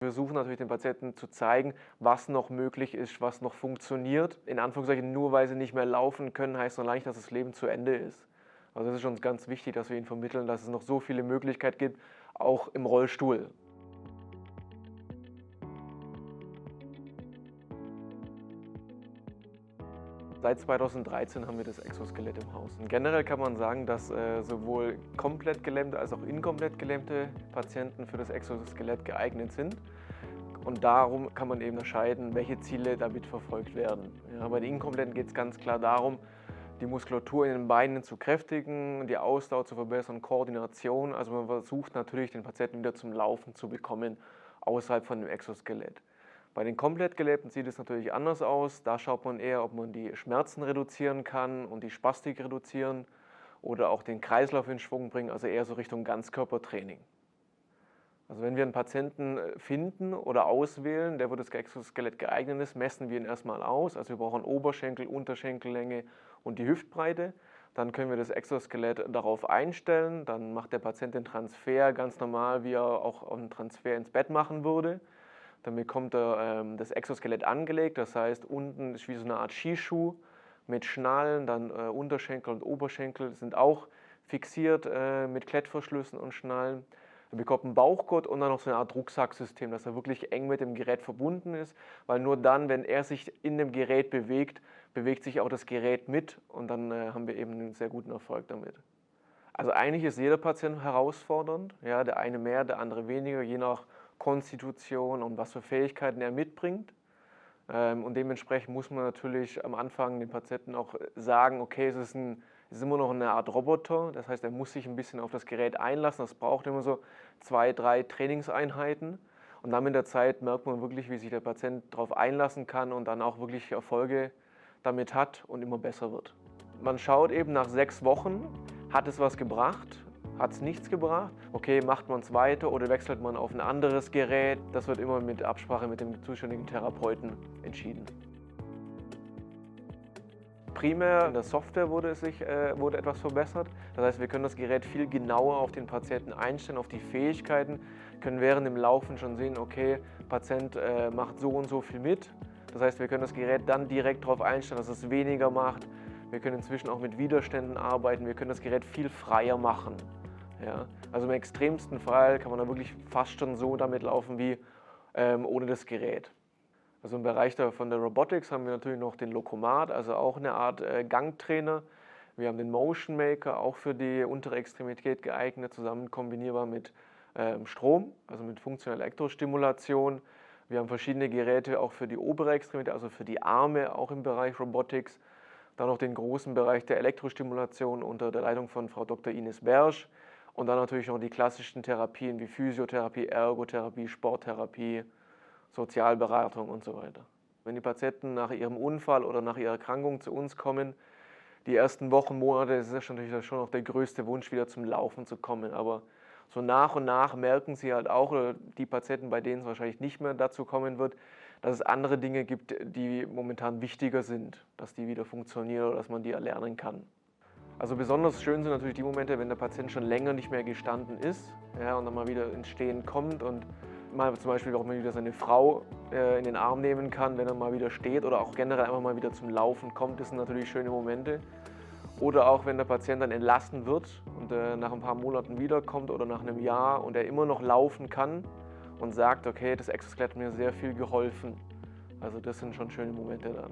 Wir versuchen natürlich den Patienten zu zeigen, was noch möglich ist, was noch funktioniert. In Anführungszeichen, nur weil sie nicht mehr laufen können, heißt noch lange nicht, dass das Leben zu Ende ist. Also das ist uns ganz wichtig, dass wir ihnen vermitteln, dass es noch so viele Möglichkeiten gibt, auch im Rollstuhl. Seit 2013 haben wir das Exoskelett im Haus. Und generell kann man sagen, dass sowohl komplett gelähmte als auch inkomplett gelähmte Patienten für das Exoskelett geeignet sind. Und darum kann man eben unterscheiden, welche Ziele damit verfolgt werden. Ja, bei den Inkompletten geht es ganz klar darum, die Muskulatur in den Beinen zu kräftigen, die Ausdauer zu verbessern, Koordination. Also man versucht natürlich, den Patienten wieder zum Laufen zu bekommen, außerhalb von dem Exoskelett. Bei den komplett Gelähmten sieht es natürlich anders aus. Da schaut man eher, ob man die Schmerzen reduzieren kann und die Spastik reduzieren oder auch den Kreislauf in Schwung bringen, also eher so Richtung Ganzkörpertraining. Also wenn wir einen Patienten finden oder auswählen, der für das Exoskelett geeignet ist, messen wir ihn erstmal aus. Also wir brauchen Oberschenkel, Unterschenkellänge und die Hüftbreite. Dann können wir das Exoskelett darauf einstellen. Dann macht der Patient den Transfer ganz normal, wie er auch einen Transfer ins Bett machen würde. Dann bekommt er das Exoskelett angelegt, das heißt, unten ist wie so eine Art Skischuh mit Schnallen, dann Unterschenkel und Oberschenkel sind auch fixiert mit Klettverschlüssen und Schnallen. Er bekommt einen Bauchgurt und dann noch so eine Art Rucksacksystem, dass er wirklich eng mit dem Gerät verbunden ist, weil nur dann, wenn er sich in dem Gerät bewegt, bewegt sich auch das Gerät mit und dann haben wir eben einen sehr guten Erfolg damit. Also eigentlich ist jeder Patient herausfordernd, ja, der eine mehr, der andere weniger, je nach Konstitution und was für Fähigkeiten er mitbringt. Und dementsprechend muss man natürlich am Anfang den Patienten auch sagen, okay, es ist immer noch eine Art Roboter, das heißt, er muss sich ein bisschen auf das Gerät einlassen, das braucht immer so 2, 3 Trainingseinheiten. Und dann mit der Zeit merkt man wirklich, wie sich der Patient darauf einlassen kann und dann auch wirklich Erfolge damit hat und immer besser wird. Man schaut eben nach 6 Wochen, hat es was gebracht? Hat es nichts gebracht? Okay, macht man es weiter oder wechselt man auf ein anderes Gerät? Das wird immer mit Absprache mit dem zuständigen Therapeuten entschieden. Primär in der Software wurde etwas verbessert. Das heißt, wir können das Gerät viel genauer auf den Patienten einstellen, auf die Fähigkeiten, können während dem Laufen schon sehen, okay, Patient macht so und so viel mit. Das heißt, wir können das Gerät dann direkt darauf einstellen, dass es weniger macht. Wir können inzwischen auch mit Widerständen arbeiten, wir können das Gerät viel freier machen. Ja, also im extremsten Fall kann man da wirklich fast schon so damit laufen wie ohne das Gerät. Also im Bereich von der Robotics haben wir natürlich noch den Lokomat, also auch eine Art Gangtrainer. Wir haben den Motion Maker, auch für die untere Extremität geeignet, zusammen kombinierbar mit Strom, also mit funktioneller Elektrostimulation. Wir haben verschiedene Geräte auch für die obere Extremität, also für die Arme, auch im Bereich Robotics. Dann noch den großen Bereich der Elektrostimulation unter der Leitung von Frau Dr. Ines Bersch. Und dann natürlich noch die klassischen Therapien wie Physiotherapie, Ergotherapie, Sporttherapie, Sozialberatung und so weiter. Wenn die Patienten nach ihrem Unfall oder nach ihrer Erkrankung zu uns kommen, die ersten Wochen, Monate, ist es natürlich schon noch der größte Wunsch, wieder zum Laufen zu kommen. Aber so nach und nach merken sie halt auch, oder die Patienten, bei denen es wahrscheinlich nicht mehr dazu kommen wird, dass es andere Dinge gibt, die momentan wichtiger sind, dass die wieder funktionieren oder dass man die erlernen kann. Also besonders schön sind natürlich die Momente, wenn der Patient schon länger nicht mehr gestanden ist, ja, und dann mal wieder ins Stehen kommt und mal zum Beispiel auch mal wieder seine Frau in den Arm nehmen kann, wenn er mal wieder steht oder auch generell einfach mal wieder zum Laufen kommt. Das sind natürlich schöne Momente. Oder auch wenn der Patient dann entlassen wird und nach ein paar Monaten wiederkommt oder nach einem Jahr und er immer noch laufen kann und sagt, okay, das Exoskelett hat mir sehr viel geholfen. Also das sind schon schöne Momente dann.